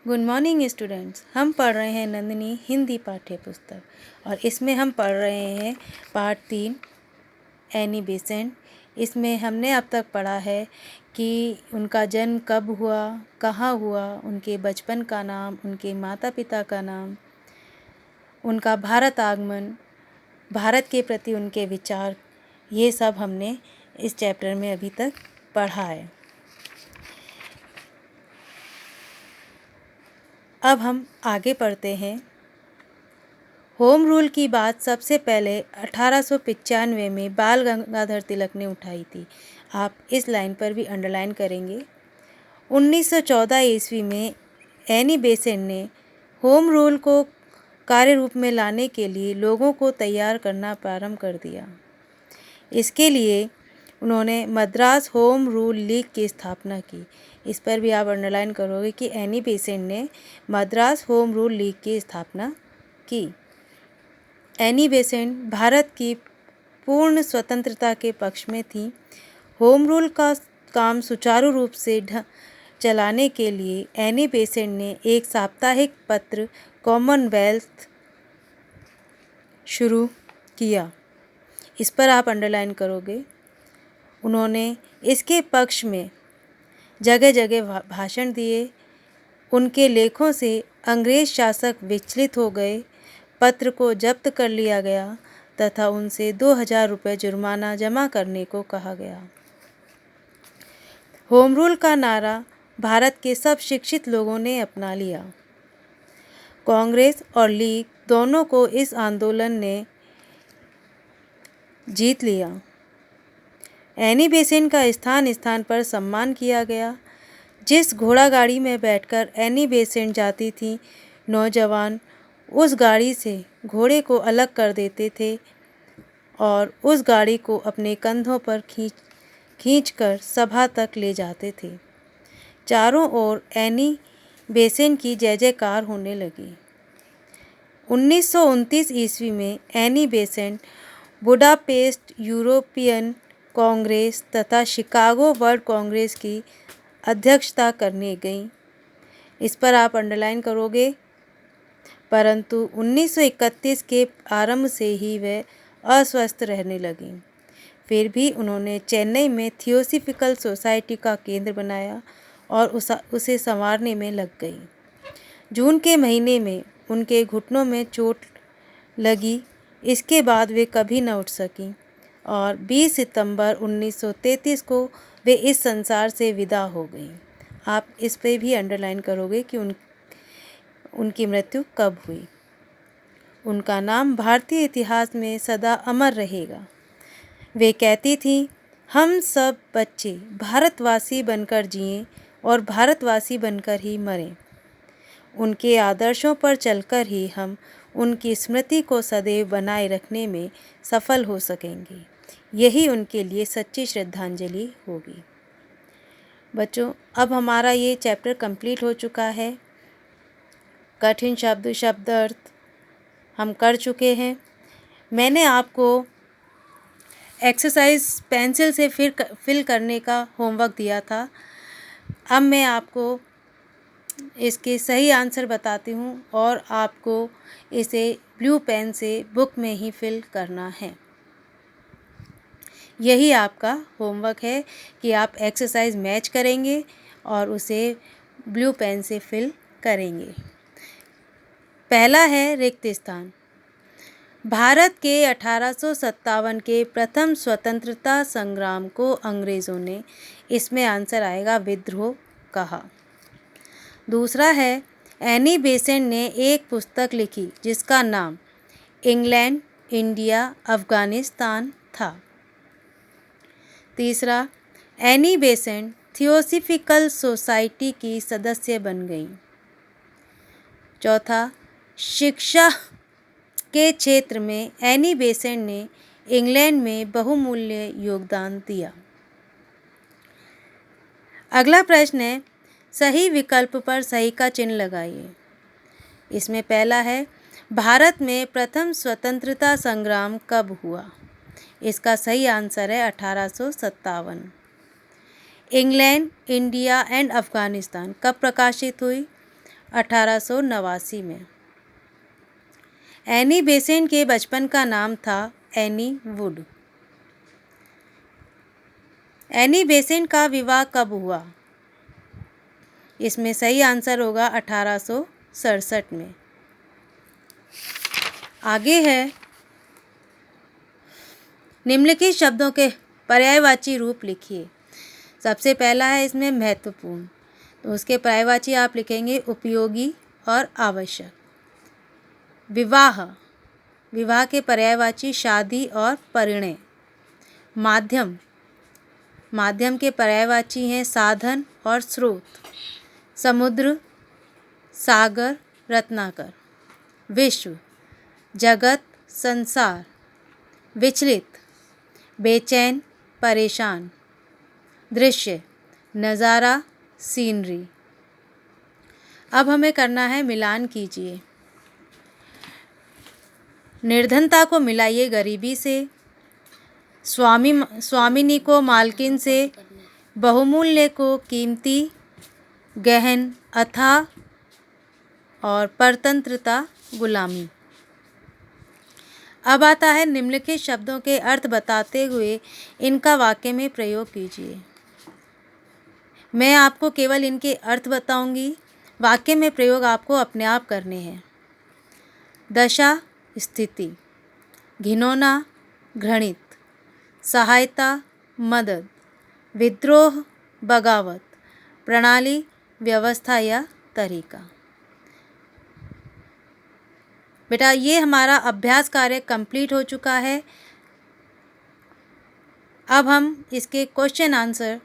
Good morning students. हम पढ़ रहे हैं नंदिनी हिंदी पाठ्य पुस्तक और इसमें हम पढ़ रहे हैं पार्ट 3 एनी बेसेंट। इसमें हमने अब तक पढ़ा है कि उनका जन्म कब हुआ, कहाँ हुआ, उनके बचपन का नाम, उनके माता पिता का नाम, उनका भारत आगमन, भारत के प्रति उनके विचार, ये सब हमने इस चैप्टर में अभी तक पढ़ा है। अब हम आगे पढ़ते हैं। होम रूल की बात सबसे पहले 1895 में बाल गंगाधर तिलक ने उठाई थी। आप इस लाइन पर भी अंडरलाइन करेंगे। 1914 ईस्वी में एनी बेसेंट ने होम रूल को कार्य रूप में लाने के लिए लोगों को तैयार करना प्रारंभ कर दिया। इसके लिए उन्होंने मद्रास होम रूल लीग की स्थापना की। इस पर भी आप अंडरलाइन करोगे कि एनी बेसेंट ने मद्रास होम रूल लीग की स्थापना की। एनी बेसेंट भारत की पूर्ण स्वतंत्रता के पक्ष में थी। होम रूल का काम सुचारू रूप से चलाने के लिए एनी बेसेंट ने एक साप्ताहिक पत्र कॉमनवेल्थ शुरू किया। इस पर आप अंडरलाइन करोगे। उन्होंने इसके पक्ष में जगह जगह भाषण दिए। उनके लेखों से अंग्रेज शासक विचलित हो गए। पत्र को जब्त कर लिया गया तथा उनसे 2000 रुपये जुर्माना जमा करने को कहा गया। होम रूल का नारा भारत के सब शिक्षित लोगों ने अपना लिया। कांग्रेस और लीग दोनों को इस आंदोलन ने जीत लिया। एनी बेसेंट का स्थान स्थान पर सम्मान किया गया। जिस घोड़ा गाड़ी में बैठकर एनी बेसेंट जाती थी, नौजवान उस गाड़ी से घोड़े को अलग कर देते थे और उस गाड़ी को अपने कंधों पर खींचकर सभा तक ले जाते थे। चारों ओर एनी बेसेंट की जय जयकार होने लगी। 1929 ईस्वी में Annie Besant Budapest European Congress तथा शिकागो वर्ल्ड कांग्रेस की अध्यक्षता करने गई। इस पर आप अंडरलाइन करोगे। परंतु 1931 के आरंभ से ही वह अस्वस्थ रहने लगी। फिर भी उन्होंने चेन्नई में थियोसॉफिकल सोसाइटी का केंद्र बनाया और उसे संवारने में लग गई। जून के महीने में उनके घुटनों में चोट लगी। इसके बाद वे कभी न उठ सकीं और 20 सितंबर 1933 को वे इस संसार से विदा हो गईं। आप इस पे भी अंडरलाइन करोगे कि उनकी मृत्यु कब हुई। उनका नाम भारतीय इतिहास में सदा अमर रहेगा। वे कहती थीं, हम सब बच्चे भारतवासी बनकर जिएं और भारतवासी बनकर ही मरें। उनके आदर्शों पर चलकर ही हम उनकी स्मृति को सदैव बनाए रखने में सफल हो सकेंगे। यही उनके लिए सच्ची श्रद्धांजलि होगी। बच्चों, अब हमारा ये चैप्टर कंप्लीट हो चुका है। कठिन शब्द, शब्द अर्थ हम कर चुके हैं। मैंने आपको एक्सरसाइज पेंसिल से फिल करने का होमवर्क दिया था। अब मैं आपको इसके सही आंसर बताती हूँ और आपको इसे ब्लू पेन से बुक में ही फिल करना है। यही आपका होमवर्क है कि आप एक्सरसाइज मैच करेंगे और उसे ब्लू पेन से फिल करेंगे। पहला है रिक्त स्थान। भारत के 1857 के प्रथम स्वतंत्रता संग्राम को अंग्रेज़ों ने, इसमें आंसर आएगा विद्रोह, कहा। दूसरा है एनी बेसेंट ने एक पुस्तक लिखी जिसका नाम इंग्लैंड, इंडिया, अफ़गानिस्तान था। तीसरा, एनी बेसेंट थियोसॉफिकल सोसाइटी की सदस्य बन गई। चौथा, शिक्षा के क्षेत्र में एनी बेसेंट ने इंग्लैंड में बहुमूल्य योगदान दिया। अगला प्रश्न है, सही विकल्प पर सही का चिन्ह लगाइए। इसमें पहला है, भारत में प्रथम स्वतंत्रता संग्राम कब हुआ? इसका सही आंसर है 1857। इंग्लैंड, इंडिया एंड अफ़गानिस्तान कब प्रकाशित हुई? 1889 में। एनी बेसेंट के बचपन का नाम था एनी वुड। एनी बेसेंट का विवाह कब हुआ? इसमें सही आंसर होगा 1867 में। आगे है, निम्नलिखित शब्दों के पर्यायवाची रूप लिखिए। सबसे पहला है इसमें महत्वपूर्ण, तो उसके पर्यायवाची आप लिखेंगे उपयोगी और आवश्यक। विवाह, विवाह के पर्यायवाची शादी और परिणय। माध्यम, माध्यम के पर्यायवाची हैं साधन और स्रोत। समुद्र, सागर, रत्नाकर। विश्व, जगत, संसार। विचलित, बेचैन, परेशान। दृश्य, नज़ारा, सीनरी। अब हमें करना है मिलान कीजिए। निर्धनता को मिलाइए गरीबी से, स्वामिनी को मालकिन से, बहुमूल्य को कीमती, गहन, अथाह और परतंत्रता, गुलामी। अब आता है निम्नलिखित शब्दों के अर्थ बताते हुए इनका वाक्य में प्रयोग कीजिए। मैं आपको केवल इनके अर्थ बताऊंगी, वाक्य में प्रयोग आपको अपने आप करने हैं। दशा, स्थिति। घिनौना, घृणित। सहायता, मदद। विद्रोह, बगावत। प्रणाली, व्यवस्था या तरीका। बेटा ये हमारा अभ्यास कार्य कंप्लीट हो चुका है। अब हम इसके क्वेश्चन आंसर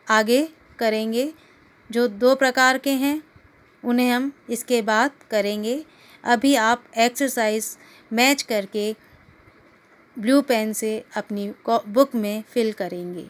आगे करेंगे, जो 2 प्रकार के हैं उन्हें हम इसके बाद करेंगे। अभी आप एक्सरसाइज मैच करके ब्लू पेन से अपनी बुक में फिल करेंगे।